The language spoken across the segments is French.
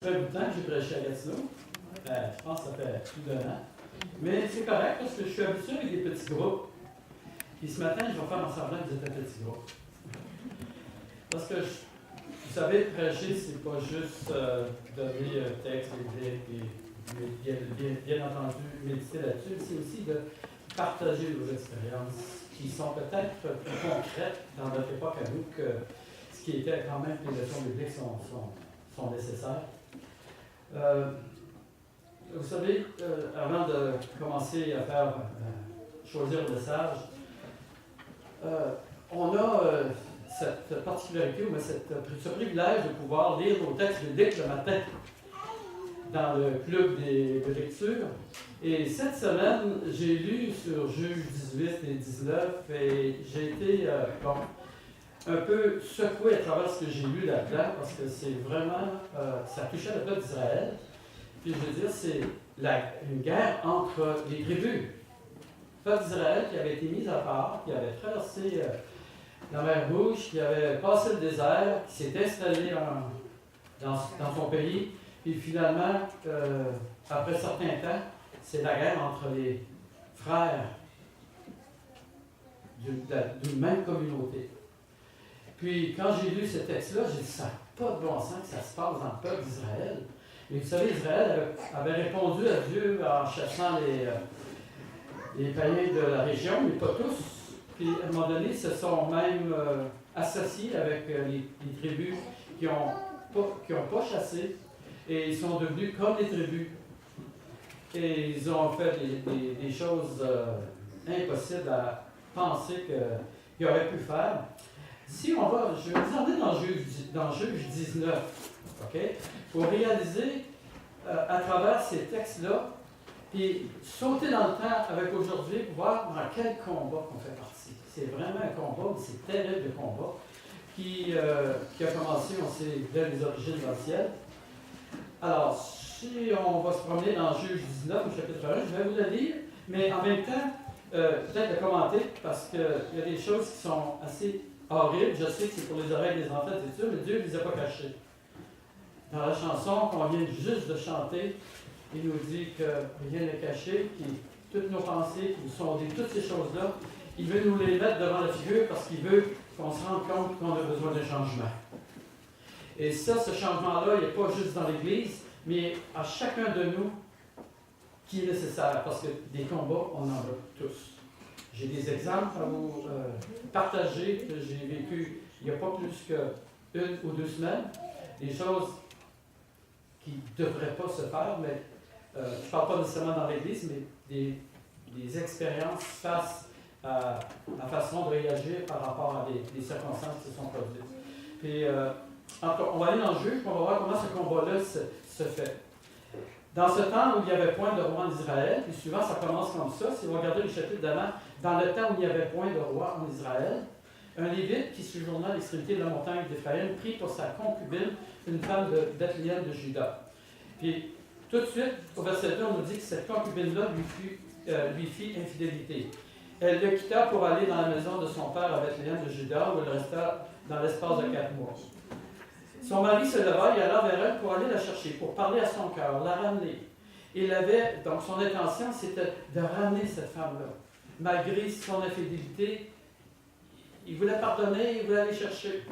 Ça fait longtemps que j'ai prêché à Gatineau. Je pense que ça fait plus d'un an. Mais c'est correct parce que je suis habitué avec des petits groupes. Puis ce matin, je vais faire en semblant que vous êtes un petit groupe. Parce que, vous savez, prêcher, c'est pas juste donner un texte biblique et bien entendu méditer là-dessus, c'est aussi de partager nos expériences qui sont peut-être plus concrètes dans notre époque à nous que ce qui était quand même que les leçons bibliques sont nécessaires. Vous savez, avant de commencer à faire choisir le message, on a cette particularité ou ce privilège de pouvoir lire nos textes bibliques le matin dans le club de lecture. Et cette semaine, j'ai lu sur Juge 18 et 19 et j'ai été un peu secoué à travers ce que j'ai lu là-dedans parce que c'est vraiment, ça touchait le peuple d'Israël. Puis je veux dire, c'est une guerre entre les tribus. Le peuple d'Israël qui avait été mis à part, qui avait traversé la mer Rouge, qui avait passé le désert, qui s'est installé dans son pays. Puis finalement, après un certain temps, c'est la guerre entre les frères d'une même communauté. Puis quand j'ai lu ce texte-là, j'ai dit, ça n'a pas de bon sens que ça se passe dans le peuple d'Israël. Et vous savez, Israël avait répondu à Dieu en chassant les païens de la région, mais pas tous. Puis à un moment donné, ils se sont même associés avec les tribus qui n'ont pas chassé. Et ils sont devenus comme les tribus. Et ils ont fait des choses impossibles à penser qu'ils auraient pu faire. Si on va, je vais vous emmener dans Juge 19, OK? Pour réaliser à travers ces textes-là, puis sauter dans le temps avec aujourd'hui pour voir dans quel combat qu'on fait partie. C'est vraiment un combat, c'est terrible de combat, qui a commencé, on sait, dès les origines dans le ciel. Alors, si on va se promener dans Juge 19, au chapitre 1, je vais vous le lire, mais en même temps, peut-être le commenter, parce qu'il y a des choses qui sont assez horribles. Je sais que c'est pour les oreilles des enfants, c'est sûr, mais Dieu ne les a pas cachées. Dans la chanson qu'on vient juste de chanter, il nous dit que rien n'est caché, toutes nos pensées, qui sont toutes ces choses-là, il veut nous les mettre devant la figure parce qu'il veut qu'on se rende compte qu'on a besoin d'un changement. Et ça, ce changement-là, il n'est pas juste dans l'Église, mais à chacun de nous qui est nécessaire, parce que des combats, on en a tous. J'ai des exemples à vous partager que j'ai vécu il n'y a pas plus qu'une ou 2 semaines, des choses qui ne devraient pas se faire, mais je ne parle pas nécessairement dans l'Église, mais des expériences face à la façon de réagir par rapport à des circonstances qui se sont produites. Puis, on va aller dans le juge, on va voir comment ce combat-là se fait. Dans ce temps où il n'y avait point de roi en Israël, puis souvent ça commence comme ça, si vous regardez le chapitre d'avant, dans le temps où il n'y avait point de roi en Israël, un Lévite qui séjournait à l'extrémité de la montagne d'Éphraïm prit pour sa concubine une femme de Bethléem de Juda. Puis tout de suite, au verset 2, on nous dit que cette concubine-là lui fit infidélité. Elle le quitta pour aller dans la maison de son père à Bethléem de Juda, où elle resta dans l'espace de 4 mois. Son mari se leva et alla vers elle pour aller la chercher, pour parler à son cœur, la ramener. Donc son intention, c'était de ramener cette femme-là. Malgré son infidélité, il voulait pardonner, il voulait aller chercher.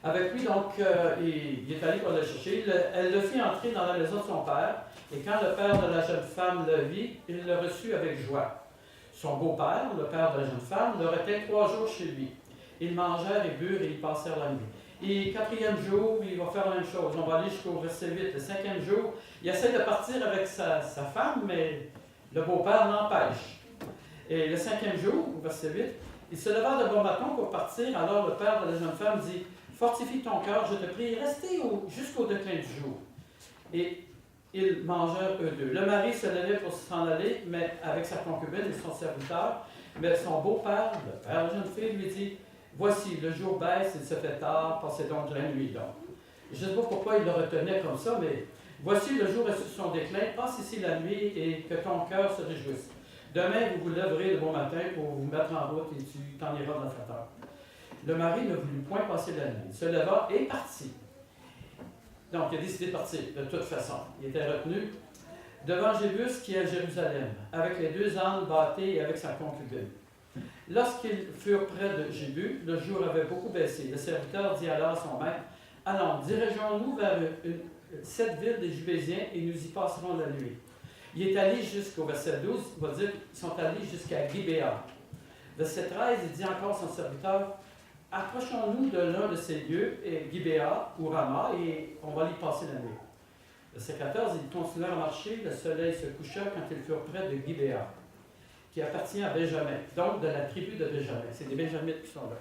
Avec lui, donc, il est allé pour la chercher. Elle le fit entrer dans la maison de son père, et quand le père de la jeune femme le vit, il le reçut avec joie. Son beau-père, le père de la jeune femme, le retint 3 jours chez lui. Ils mangèrent et burent et ils passèrent la nuit. Et 4e jour, il va faire la même chose. On va aller jusqu'au verset 8. Le 5e jour, il essaie de partir avec sa femme, mais le beau-père l'empêche. Et le 5e jour, au verset 8, il se leva de bon matin pour partir. Alors le père de la jeune femme dit, « Fortifie ton cœur, je te prie, restez jusqu'au déclin du jour. » Et ils mangèrent eux deux. Le mari se levait pour s'en aller, mais avec sa concubine et son serviteur. Mais son beau-père, le père de la jeune fille, lui dit, « Voici, le jour baisse, il se fait tard, passez donc la nuit donc. » Je ne sais pas pourquoi il le retenait comme ça, mais « Voici, le jour est sur son déclin, passe ici la nuit et que ton cœur se réjouisse. Demain, vous vous lèverez le bon matin pour vous mettre en route et tu t'en iras dans ta heure. » Le mari ne voulut point passer la nuit. Il se leva et partit. Donc, il a décidé de partir, de toute façon. Il était retenu devant Jébus qui est à Jérusalem, avec les 2 ânes bâtés et avec sa concubine. Lorsqu'ils furent près de Jébus, le jour avait beaucoup baissé. Le serviteur dit alors à son maître, « Allons, dirigeons-nous vers cette ville des Jubésiens et nous y passerons la nuit. » Il est allé jusqu'au verset 12, il va dire qu'ils sont allés jusqu'à Gibéa. Verset 13, il dit encore à son serviteur, « Approchons-nous de l'un de ces lieux, Gibéa ou Rama, et on va y passer la nuit. » Verset 14, ils continuèrent à marcher, le soleil se coucha quand ils furent près de Gibéa, qui appartient à Benjamin, donc de la tribu de Benjamin. C'est des Benjamites qui sont là.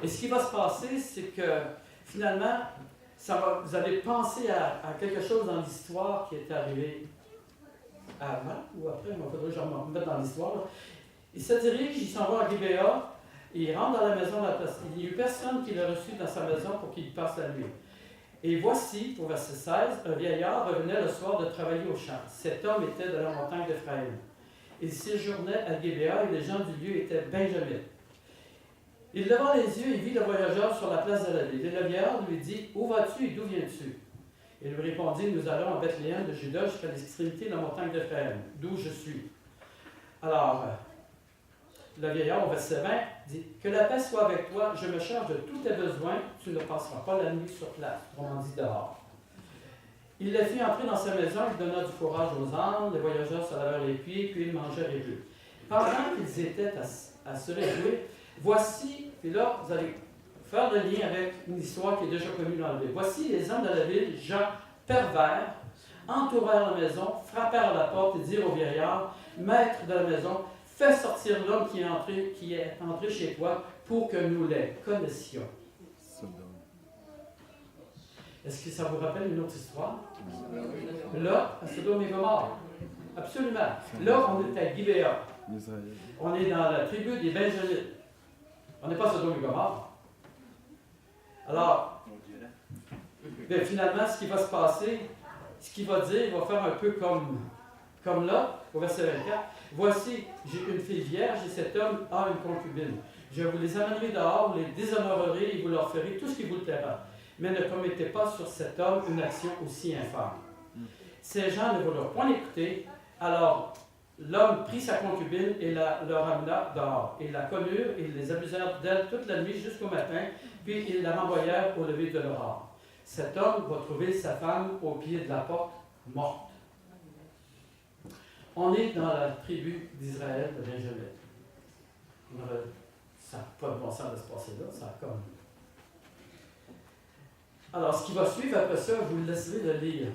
Et ce qui va se passer, c'est que finalement, vous allez penser à quelque chose dans l'histoire qui est arrivé avant ou après, il faudrait que je me mette dans l'histoire. Il se dirige, il s'en va à Gibéa, il rentre dans la maison, il n'y a eu personne qui l'a reçu dans sa maison pour qu'il passe la nuit. Et voici, au verset 16, un vieillard revenait le soir de travailler au champ. Cet homme était de la montagne d'Éphraïm. Il séjournait à Gibéa et les gens du lieu étaient benjamites. Il leva les yeux et vit le voyageur sur la place de la ville. Et le vieillard lui dit, « Où vas-tu et d'où viens-tu? » Il lui répondit, « Nous allons à Bethléem de Juda jusqu'à l'extrémité de la montagne d'Éphraïm, d'où je suis. » Alors, le vieillard, au verset 20, dit, « Que la paix soit avec toi, je me charge de tous tes besoins, tu ne passeras pas la nuit sur place. » On dit dehors. Il les fit entrer dans sa maison, il donna du fourrage aux ânes, les voyageurs se lavèrent les pieds, puis ils mangèrent et bu. Pendant qu'ils étaient à se réjouir, voici, puis là, vous allez faire le lien avec une histoire qui est déjà connue dans la Bible. Voici les hommes de la ville, gens pervers, entourèrent la maison, frappèrent à la porte et dirent au vieillard, « Maître de la maison, fais sortir l'homme qui est entré chez toi pour que nous les connaissions. » Est-ce que ça vous rappelle une autre histoire? Là, à Sodome et Gomorrhe. Absolument. Là, on est à Gibéa. On est dans la tribu des Benjamites. On n'est pas à Sodome et Gomorrhe. Alors, bien, finalement, ce qui va se passer, ce qu'il va dire, il va faire un peu comme là, au verset 24. « Voici, j'ai une fille vierge et cet homme a une concubine. Je vous les amènerai dehors, vous les déshonorerai et vous leur ferez tout ce qui vous le plaira. Mais ne commettez pas sur cet homme une action aussi infâme. » Ces gens ne voulurent point l'écouter. Alors, l'homme prit sa concubine et leur amena dehors. Ils la connurent et ils les abusèrent d'elle toute la nuit jusqu'au matin, puis ils la renvoyèrent au lever de l'aurore. Cet homme va trouver sa femme au pied de la porte, morte. On est dans la tribu d'Israël de Benjamin. Ça n'a pas de bon sens de se passer là, ça a comme... Alors, ce qui va suivre après ça, je vous laisserai le lire.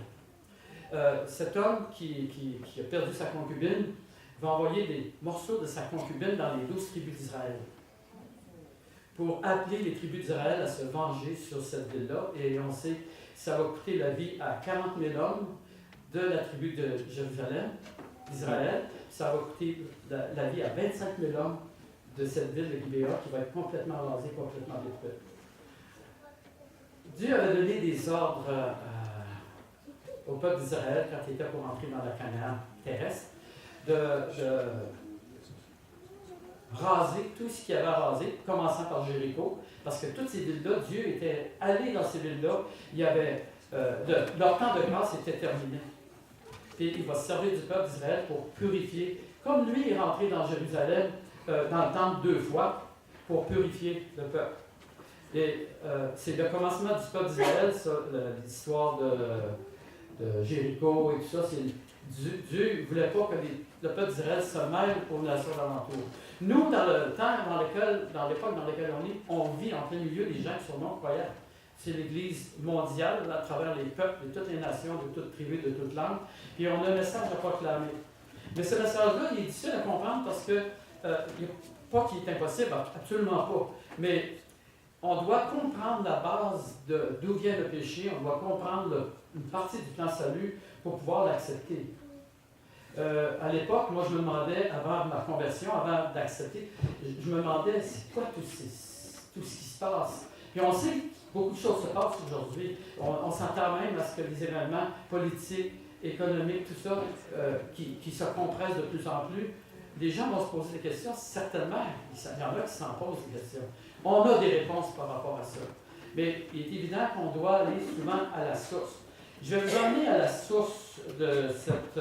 Cet homme qui a perdu sa concubine va envoyer des morceaux de sa concubine dans les 12 tribus d'Israël pour appeler les tribus d'Israël à se venger sur cette ville-là. Et on sait que ça va coûter la vie à 40 000 hommes de la tribu de Jérusalem, d'Israël. Ça va coûter la vie à 25 000 hommes de cette ville de Gibéa qui va être complètement rasée, complètement détruite. Dieu avait donné des ordres au peuple d'Israël quand il était pour entrer dans la Canaan terrestre de raser tout ce qu'il y avait à raser, commençant par Jéricho, parce que toutes ces villes-là, Dieu était allé dans ces villes-là, il y avait leur temps de grâce était terminé. Et il va se servir du peuple d'Israël pour purifier, comme lui est rentré dans Jérusalem dans le temple 2 fois, pour purifier le peuple. Et c'est le commencement du peuple d'Israël, l'histoire de Jéricho et tout ça. Dieu ne voulait pas que le peuple d'Israël se mêle aux nations d'alentour. Nous, dans le temps, dans l'époque dans laquelle on vit en plein milieu des gens qui sont non-croyants. C'est l'Église mondiale, à travers les peuples de toutes les nations, de toutes tribus, de toutes langues. Puis on a un message à proclamer. Mais ce message-là, il est difficile à comprendre parce que, pas qu'il est impossible, absolument pas. Mais on doit comprendre la base d'où vient le péché, on doit comprendre une partie du plan salut pour pouvoir l'accepter. À l'époque, moi je me demandais, avant ma conversion, avant d'accepter, je me demandais c'est quoi tout ce qui se passe. Puis on sait que beaucoup de choses se passent aujourd'hui. On s'entend même à ce que les événements politiques, économiques, tout ça, qui se compressent de plus en plus, les gens vont se poser des questions, certainement, il y en a qui s'en posent des questions. On a des réponses par rapport à ça. Mais il est évident qu'on doit aller souvent à la source. Je vais vous emmener à la source de cette...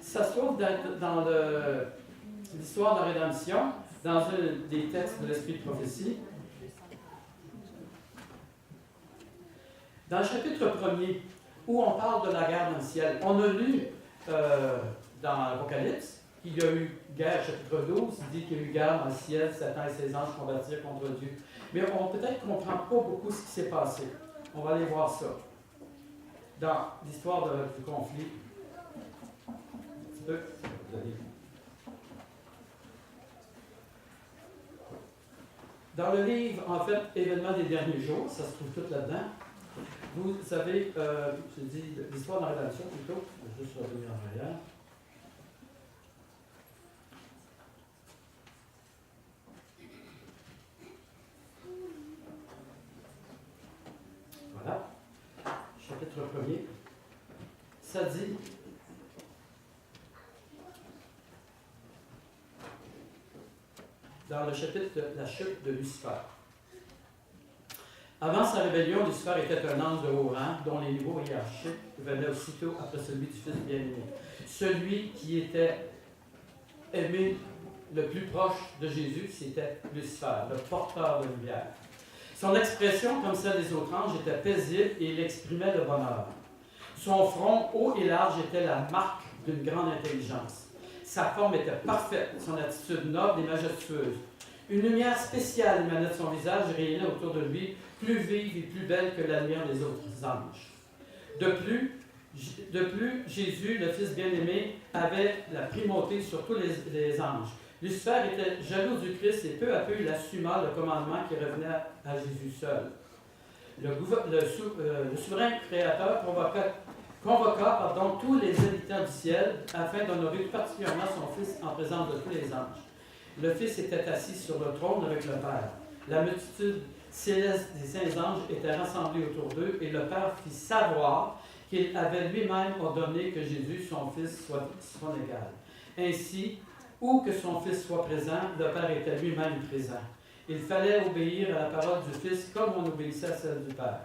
ça se trouve dans l'histoire de la rédemption, dans un des textes de l'Esprit de prophétie. Dans le chapitre 1er, où on parle de la guerre dans le ciel, on a lu dans l'Apocalypse qu'il y a eu guerre, chapitre 12, il dit qu'il y a eu guerre dans le ciel, Satan et ses anges combattirent contre Dieu. Mais on peut-être ne comprend pas beaucoup ce qui s'est passé. On va aller voir ça. Dans l'histoire du conflit. Un petit peu. Dans le livre, en fait, Événements des derniers jours, ça se trouve tout là-dedans. Vous savez, je dis l'histoire de la rédemption plutôt, je vais juste revenir en arrière. Voilà. Chapitre 1er. Ça dit. Dans le chapitre de la chute de Lucifer. Avant sa rébellion, Lucifer était un ange de haut rang, dont les niveaux hiérarchiques venaient aussitôt après celui du Fils bien-aimé. Celui qui était aimé le plus proche de Jésus, c'était Lucifer, le porteur de lumière. Son expression, comme celle des autres anges, était paisible et il exprimait le bonheur. Son front haut et large était la marque d'une grande intelligence. Sa forme était parfaite, son attitude noble et majestueuse. Une lumière spéciale émanait de son visage et rayonnait autour de lui, plus vive et plus belle que la lumière des autres anges. De plus, Jésus, le Fils bien-aimé, avait la primauté sur tous les anges. Lucifer était jaloux du Christ et peu à peu il assuma le commandement qui revenait à Jésus seul. Le souverain créateur convoqua tous les habitants du ciel afin d'honorer tout particulièrement son Fils en présence de tous les anges. Le Fils était assis sur le trône avec le Père. La multitude céleste des saints anges était rassemblée autour d'eux et le Père fit savoir qu'il avait lui-même ordonné que Jésus, son Fils, soit son égal. Ainsi, où que son Fils soit présent, le Père était lui-même présent. Il fallait obéir à la parole du Fils comme on obéissait à celle du Père.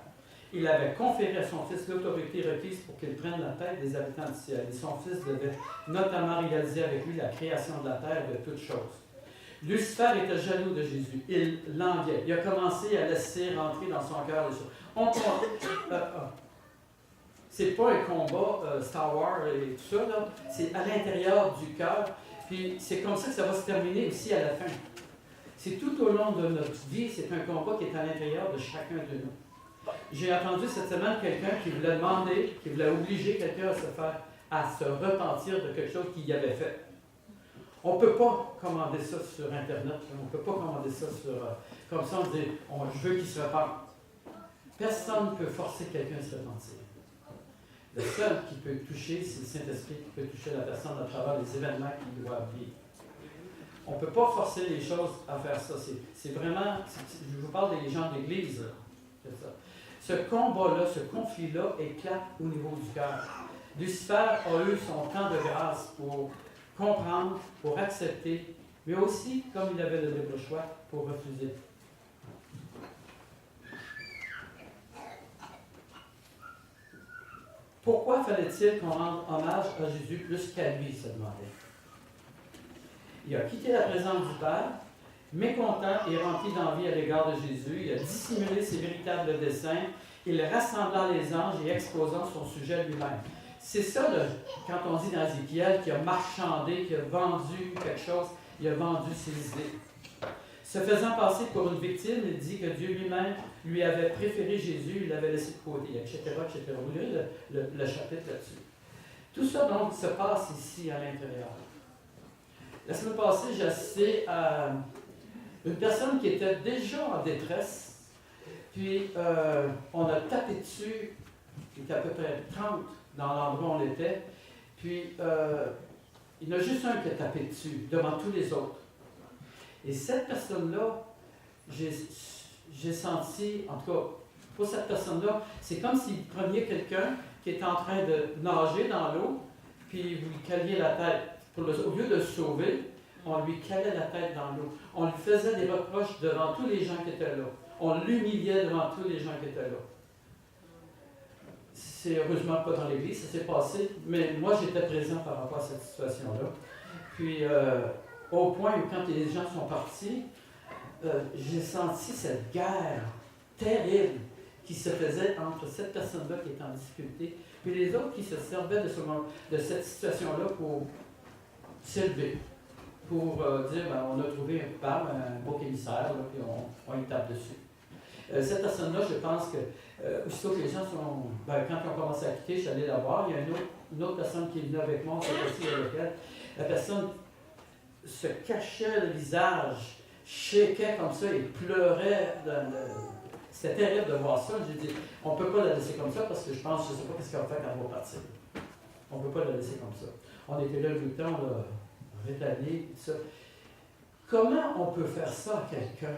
Il avait conféré à son Fils l'autorité requise pour qu'il prenne la tête des habitants du ciel. Et son Fils devait notamment réaliser avec lui la création de la terre et de toutes choses. Lucifer était jaloux de Jésus. Il l'enviait. Il a commencé à laisser rentrer dans son cœur les choses. C'est pas un combat Star Wars et tout ça, là. C'est à l'intérieur du cœur. Puis c'est comme ça que ça va se terminer aussi à la fin. C'est tout au long de notre vie, c'est un combat qui est à l'intérieur de chacun de nous. J'ai entendu cette semaine quelqu'un qui voulait demander, qui voulait obliger quelqu'un à se repentir de quelque chose qu'il y avait fait. On ne peut pas commander ça sur Internet, on ne peut pas commander ça comme ça, on dit je veux qu'il se repente. Personne ne peut forcer quelqu'un à se repentir. Le seul qui peut toucher, c'est le Saint-Esprit qui peut toucher la personne à travers les événements qu'il doit vivre. On ne peut pas forcer les choses à faire ça. C'est vraiment, je vous parle des gens de l'Église. Ce combat-là, ce conflit-là éclate au niveau du cœur. Lucifer a eu son temps de grâce pour comprendre, pour accepter, mais aussi, comme il avait le libre choix, pour refuser. Pourquoi fallait-il qu'on rende hommage à Jésus plus qu'à lui, se demandait. Il a quitté la présence du Père, mécontent et rempli d'envie à l'égard de Jésus. Il a dissimulé ses véritables desseins. Il rassembla les anges et exposant son sujet lui-même. C'est ça, là, quand on dit dans Ézéchiel qu'il a marchandé, qu'il a vendu quelque chose, il a vendu ses idées. Se faisant passer pour une victime, il dit que Dieu lui-même lui avait préféré Jésus, il l'avait laissé de côté, etc., etc. Vous lirez le chapitre là-dessus. Tout ça, donc, se passe ici, à l'intérieur. La semaine passée, j'ai assisté à une personne qui était déjà en détresse, puis on a tapé dessus, il était à peu près 30 dans l'endroit où on était, puis il y en a juste un qui a tapé dessus, devant tous les autres. Et cette personne-là, j'ai senti, en tout cas, pour cette personne-là, c'est comme s'il prenait quelqu'un qui est en train de nager dans l'eau, puis vous lui caliez la tête. Au lieu de le sauver, on lui calait la tête dans l'eau. On lui faisait des reproches devant tous les gens qui étaient là. On l'humiliait devant tous les gens qui étaient là. c'est heureusement pas dans l'église, ça s'est passé, mais moi j'étais présent par rapport à cette situation-là. Puis, au point où quand les gens sont partis, j'ai senti cette guerre terrible qui se faisait entre cette personne-là qui est en difficulté, puis les autres qui se servaient de cette situation-là pour s'élever, pour dire, ben, on a trouvé un coupable, un beau émissaire, là, puis on y tape dessus. Cette personne-là, je pense que, aussitôt que les gens sont, ben, quand ils ont commencé à quitter, je suis allé la voir, il y a une autre personne qui est venue avec moi, on s'est assis avec elle. La personne se cachait le visage, shakeait comme ça et pleurait. C'était terrible de voir ça. J'ai dit, on ne peut pas la laisser comme ça parce que je pense, je ne sais pas ce qu'elle va faire quand elle va partir. On ne peut pas la laisser comme ça. On était là le temps, rétabli, tout ça. Comment on peut faire ça à quelqu'un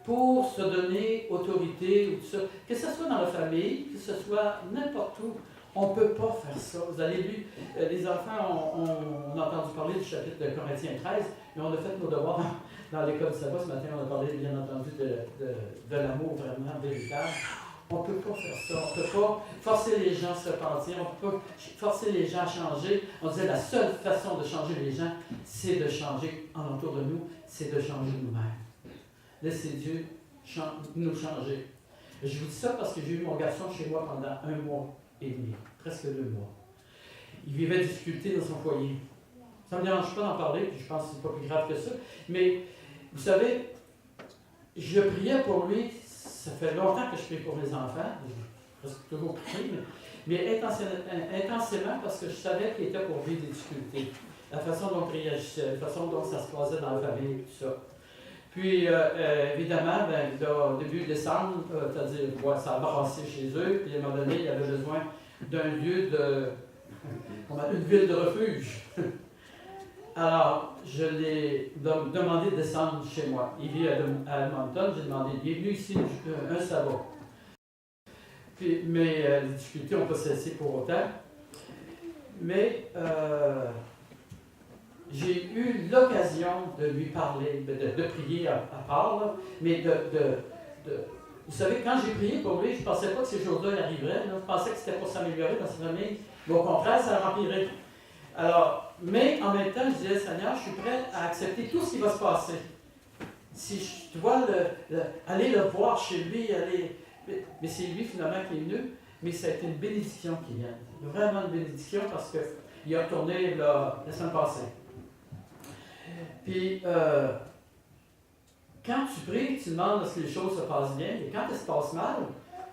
pour se donner autorité ou tout ça? Que ce soit dans la famille, que ce soit n'importe où, on ne peut pas faire ça. Vous avez lu, les enfants, on a entendu parler du chapitre de Corinthiens 13, et on a fait nos devoirs dans l'école de sabbat. Ce matin, on a parlé, bien entendu, de l'amour vraiment véritable. On ne peut pas faire ça. On ne peut pas forcer les gens à se repentir. On ne peut pas forcer les gens à changer. On disait la seule façon de changer les gens, c'est de changer en autour de nous, c'est de changer nous-mêmes. Laissez Dieu nous changer. Je vous dis ça parce que j'ai eu mon garçon chez moi pendant 1 mois et demi, presque 2 mois. Il vivait des difficultés dans son foyer. Ça ne me dérange pas d'en parler, puis je pense que ce n'est pas plus grave que ça. Mais vous savez, je priais pour lui. Ça fait longtemps que je prie pour les enfants. J'ai presque toujours prié, mais intensément parce que je savais qu'il était pour vivre des difficultés. La façon dont il réagissait, la façon dont ça se passait dans la famille, tout ça. Puis, évidemment, au début décembre, c'est-à-dire, ça a brassé chez eux, puis à un moment donné, il y avait besoin d'un lieu une ville de refuge. Alors, je l'ai demandé de descendre chez moi. Il vit à Edmonton, j'ai demandé, il est venu ici un sabbat. Puis, mais les difficultés n'ont pas cessé pour autant. Mais j'ai eu l'occasion de lui parler, de prier à part, là, mais vous savez, quand j'ai prié pour lui, je ne pensais pas que ces choses-là arriveraient. Là. Je pensais que c'était pour s'améliorer dans sa famille. Mais au contraire, ça remplirait. Alors, mais en même temps, je disais, Seigneur, je suis prêt à accepter tout ce qui va se passer. Si je dois aller le voir chez lui, mais c'est lui finalement qui est venu, mais ça a été une bénédiction qui vient. Vraiment une bénédiction parce qu'il a retourné la semaine passée. Puis, quand tu pries, tu demandes est-ce que les choses se passent bien, et quand elles se passent mal,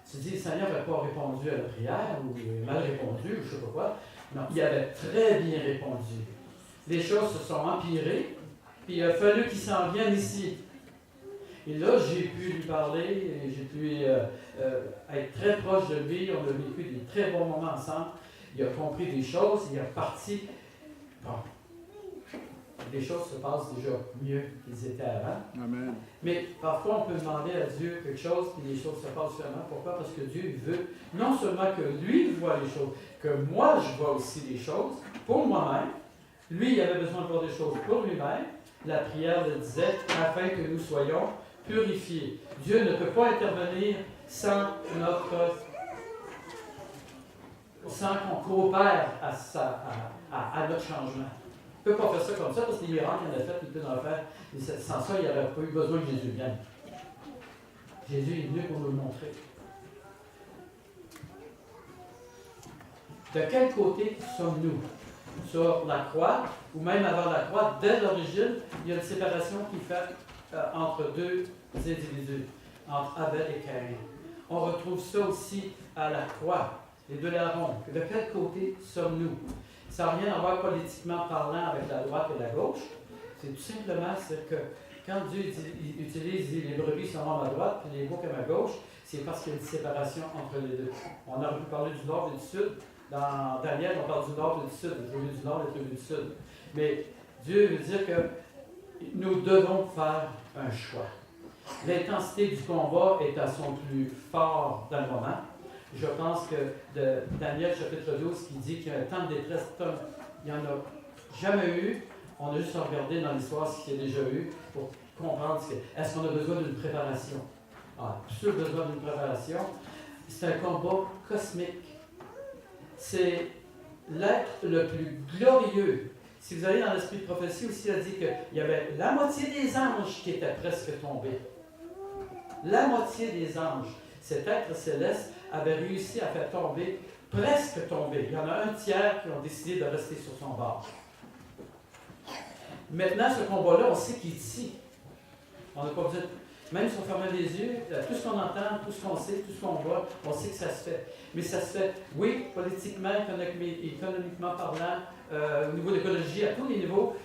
tu dis, le Seigneur n'a pas répondu à la prière, ou mal répondu, ou je ne sais pas quoi. Non, il avait très bien répondu. Les choses se sont empirées, puis il a fallu qu'il s'en vienne ici. Et là, j'ai pu lui parler, et j'ai pu être très proche de lui, on a vécu des très bons moments ensemble. Il a compris des choses, il est reparti. Bon. Les choses se passent déjà mieux qu'ils étaient avant. Amen. Mais parfois, on peut demander à Dieu quelque chose, puis les choses se passent différemment. Pourquoi? Parce que Dieu veut non seulement que lui voit les choses, que moi, je vois aussi les choses pour moi-même. Lui, il avait besoin de voir des choses pour lui-même. La prière le disait, afin que nous soyons purifiés. Dieu ne peut pas intervenir sans qu'on coopère à notre changement. Il ne peut pas faire ça comme ça parce que les miracles qu'il en a fait, il peut en faire. Et sans ça, il n'aurait pas eu besoin que Jésus vienne. Jésus est venu pour nous le montrer. De quel côté sommes-nous? Sur la croix, ou même avant la croix, dès l'origine, il y a une séparation qui est faite entre deux individus, entre Abel et Caïn. On retrouve ça aussi à la croix, les deux larrons. De quel côté sommes-nous? Ça n'a rien à voir politiquement parlant avec la droite et la gauche. C'est tout simplement que quand Dieu utilise les brebis sont à ma droite et les boucs à ma gauche, c'est parce qu'il y a une séparation entre les deux. On aurait pu parler du nord et du sud. Dans Daniel, on parle du nord et du sud, les tribus du nord et les tribus du sud. Mais Dieu veut dire que nous devons faire un choix. L'intensité du combat est à son plus fort dans le moment. Je pense que de Daniel chapitre 12 qui dit qu'il y a un temps de détresse, il n'y en a jamais eu. On a juste regardé dans l'histoire ce qu'il y a déjà eu pour comprendre est-ce qu'on a besoin d'une préparation. On a toujours besoin d'une préparation. C'est un combat cosmique. C'est l'être le plus glorieux. Si vous allez dans l'esprit de prophétie aussi, il a dit qu'il y avait la moitié des anges qui étaient presque tombés. La moitié des anges. Cet être céleste avait réussi à faire tomber, presque tomber. Il y en a un tiers qui ont décidé de rester sur son bord. Maintenant, ce combat-là, on sait qu'il est ici. On n'a pas besoin de... Même si on ferme les yeux, tout ce qu'on entend, tout ce qu'on sait, tout ce qu'on voit, on sait que ça se fait. Mais ça se fait, oui, politiquement, économiquement parlant, au niveau de l'écologie, à tous les niveaux.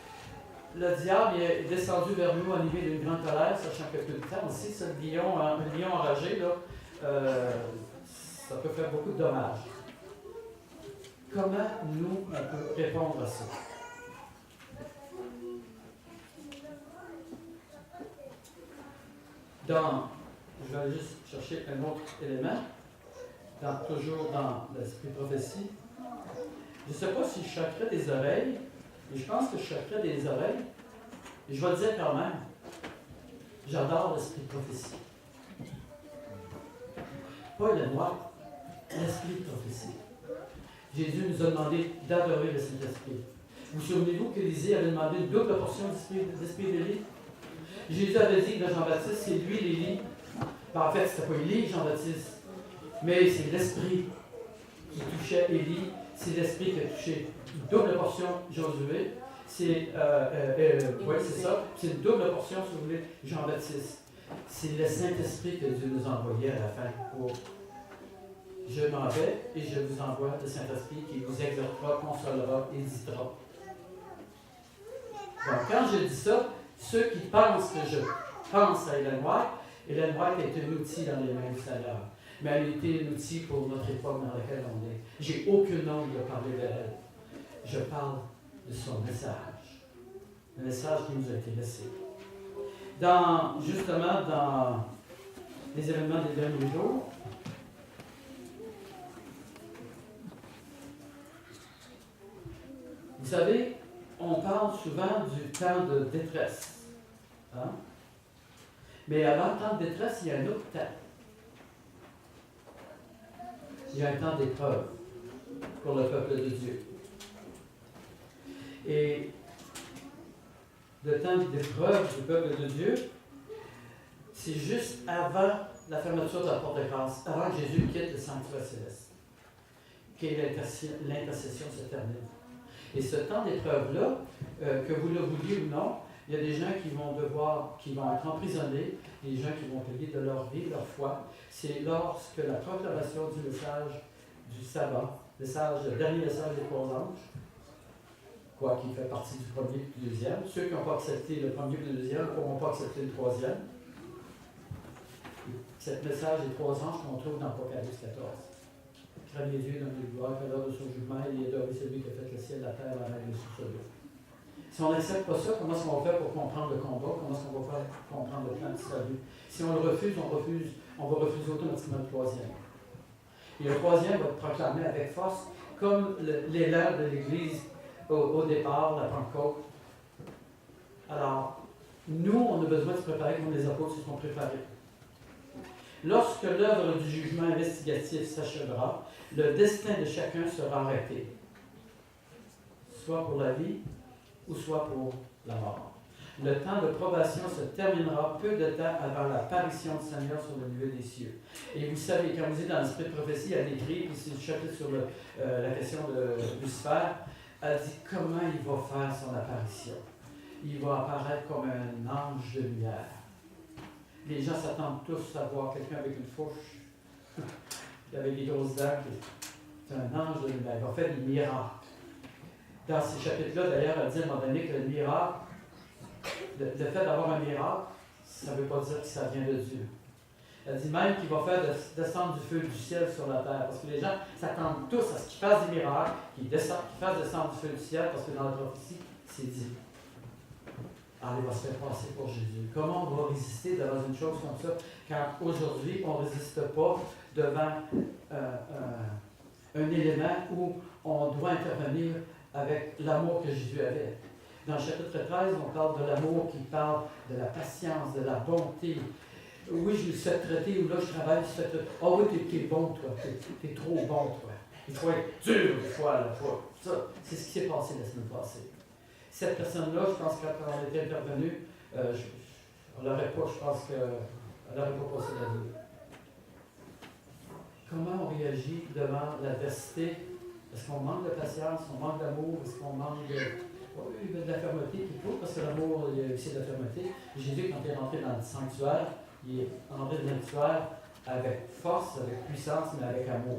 Le diable est descendu vers nous animé d'une grande colère, sachant que tout le temps, aussi, ce lion, un lion enragé, là, ça peut faire beaucoup de dommages. Comment nous, on peut répondre à ça? Je vais aller juste chercher un autre élément, toujours dans l'esprit prophétie. Je ne sais pas si je choquerais des oreilles, mais je pense que je choquerais des oreilles, et je vais le dire quand même, j'adore l'esprit prophétie. Pas le noir, l'esprit de prophétie. Jésus nous a demandé d'adorer le Saint-Esprit. Vous souvenez-vous qu'Élisée avait demandé une double portion d'esprit d'Élie? Jésus avait dit que Jean-Baptiste, c'est lui l'Élie. Ben, en fait, ce n'était pas Élie, Jean-Baptiste, mais c'est l'Esprit qui touchait Élie, c'est l'Esprit qui a touché une double portion Josué, c'est c'est ça, c'est une double portion, si vous voulez, Jean-Baptiste. C'est le Saint-Esprit que Dieu nous a envoyé à la fin pour je m'en vais et je vous envoie le Saint-Esprit qui vous exhortera, consolera, éditera. Donc, quand je dis ça, ceux qui pensent que je pense à Ellen White est un outil dans les mains du Seigneur. Mais elle était un outil pour notre époque dans laquelle on est. J'ai aucune honte de parler d'elle. Je parle de son message. Le message qui nous a été laissé. Justement, dans les événements des derniers jours, vous savez, on parle souvent du temps de détresse. Hein? Mais avant le temps de détresse, il y a un autre temps. Il y a un temps d'épreuve pour le peuple de Dieu. Et le temps d'épreuve du peuple de Dieu, c'est juste avant la fermeture de la porte de grâce, avant que Jésus quitte le sanctuaire céleste, que l'intercession se termine. Et ce temps d'épreuve-là, que vous le vouliez ou non, il y a des gens qui vont être emprisonnés, des gens qui vont payer de leur vie, leur foi. C'est lorsque la proclamation du message du sabbat, le dernier message des trois anges, qui fait partie du premier et du deuxième. Ceux qui n'ont pas accepté le premier et le deuxième ne pourront pas accepter le troisième. Ce message des trois anges qu'on trouve dans Apocalypse 14. Craignez Dieu, dans le gloire, qu'à l'heure de son jugement, il est adoré celui qui a fait le ciel, la terre, la mer et le sous-sol. Si on n'accepte pas ça, comment est-ce qu'on va faire pour comprendre le combat? Comment est-ce qu'on va faire pour comprendre le plan du salut? Si on le refuse, on va refuser automatiquement le troisième. Et le troisième va être proclamé avec force, comme l'élan de l'Église au départ, la Pentecôte. Alors, nous, on a besoin de se préparer comme les apôtres se sont préparés. Lorsque l'œuvre du jugement investigatif s'achèvera, le destin de chacun sera arrêté, soit pour la vie ou soit pour la mort. Le temps de probation se terminera peu de temps avant l'apparition du Seigneur sur le milieu des cieux. Et vous savez, quand vous êtes dans l'esprit de prophétie, il y a décrit, puis c'est le chapitre sur la question de Lucifer, elle dit comment il va faire son apparition. Il va apparaître comme un ange de lumière. Les gens s'attendent tous à voir quelqu'un avec une fourche, avec des grosses dents. C'est un ange de lumière. Il va faire des miracles. Dans ces chapitres-là, d'ailleurs, elle dit à un moment donné que le miracle, le fait d'avoir un miracle, ça ne veut pas dire que ça vient de Dieu. Elle dit même qu'il va faire descendre du feu du ciel sur la terre. Parce que les gens s'attendent tous à ce qu'il fasse des miracles, qu'il fasse descendre du feu du ciel, parce que dans la prophétie, c'est dit. Alors, il va se faire passer pour Jésus. Comment on va résister devant une chose comme ça, quand aujourd'hui, on ne résiste pas devant un élément où on doit intervenir avec l'amour que Jésus avait. Dans le chapitre 13, on parle de l'amour qui parle de la patience, de la bonté. oui, je me suis fait traiter, ou là, je travaille, je me suis fait traiter. Ah oui, t'es bon, toi. T'es trop bon, toi. Il faut être dur, des fois, à la fois. Ça, c'est ce qui s'est passé la semaine passée. Cette personne-là, je pense que quand on était intervenu, on n'aurait pas, je pense qu'elle n'aurait pas passé la vie. Comment on réagit devant l'adversité? Est-ce qu'on manque de patience, on manque d'amour, est-ce qu'on manque de... Oui, il y a de la fermeté qu'il faut, parce que l'amour, il y a aussi de la fermeté. Jésus, quand il est rentré dans le sanctuaire, il est rentré dans le sanctuaire avec force, avec puissance, mais avec amour.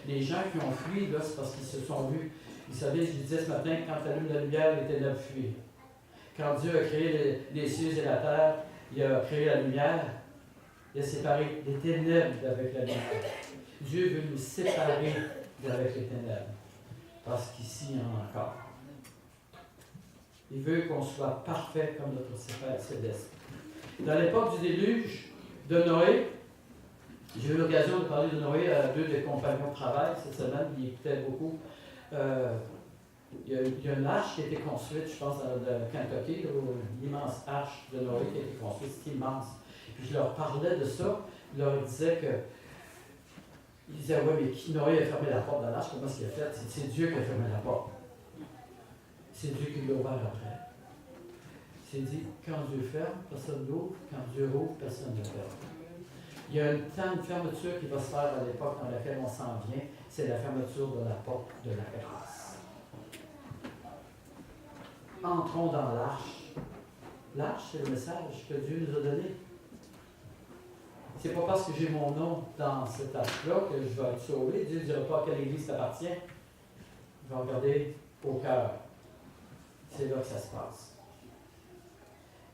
Les gens qui ont fui, là, c'est parce qu'ils se sont vus. Vous savez, je disais ce matin, quand allume la lumière, les ténèbres fuient. Quand Dieu a créé les cieux et la terre, il a créé la lumière, il a séparé les ténèbres avec la lumière. Dieu veut nous séparer avec les ténèbres, parce qu'ici, il y en a encore. Il veut qu'on soit parfait comme notre Père céleste. Dans l'époque du déluge de Noé, j'ai eu l'occasion de parler de Noé à deux des compagnons de travail cette semaine, qui écoutaient beaucoup. Il y a une arche qui a été construite, je pense, dans le Kentucky, une immense arche de Noé qui a été construite, c'est immense. Puis je leur parlais de ça, je leur disais que. Ils disaient, oui, mais Noé a fermé la porte de l'arche, comment est-ce qu'il a fait? C'est Dieu qui a fermé la porte. C'est Dieu qui l'a ouvert après. C'est dit, quand Dieu ferme, personne n'ouvre, quand Dieu ouvre, personne ne ferme. Il y a une temps de fermeture qui va se faire à l'époque dans laquelle on s'en vient, c'est la fermeture de la porte de la grâce. Entrons dans l'arche. L'arche, c'est le message que Dieu nous a donné. C'est pas parce que j'ai mon nom dans cette arche-là que je vais être sauvé. Dieu ne dira pas à quelle église t'appartient. Il va regarder au cœur. C'est là que ça se passe.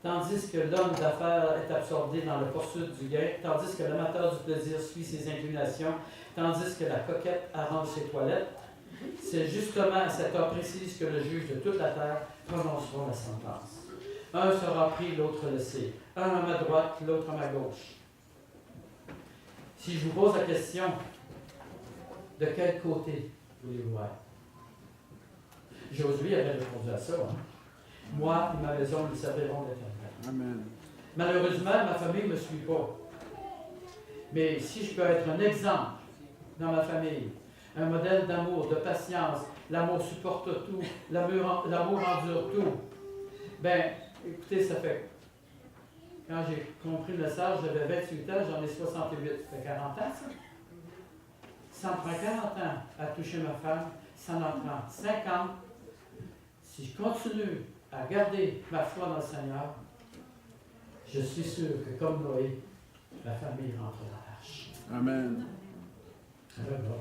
Tandis que l'homme d'affaires est absorbé dans la poursuite du gain, tandis que l'amateur du plaisir suit ses inclinations, tandis que la coquette arrange ses toilettes, c'est justement à cette heure précise que le juge de toute la terre prononcera la sentence. Un sera pris, l'autre laissé. Un à ma droite, l'autre à ma gauche. Si je vous pose la question, de quel côté voulez-vous être? Josué avait répondu à ça. Hein? Moi et ma maison nous servirons l'Éternel. Amen. Malheureusement, ma famille ne me suit pas. Mais si je peux être un exemple dans ma famille, un modèle d'amour, de patience, l'amour supporte tout, l'amour endure tout, ben, écoutez, ça fait... Quand j'ai compris le message, j'avais 28 ans, j'en ai 68. Ça fait 40 ans, ça? Ça me prend 40 ans à toucher ma femme, ça en prend 50. Si je continue à garder ma foi dans le Seigneur, je suis sûr que comme Noé, ma famille rentre dans l'arche. Amen. Alors,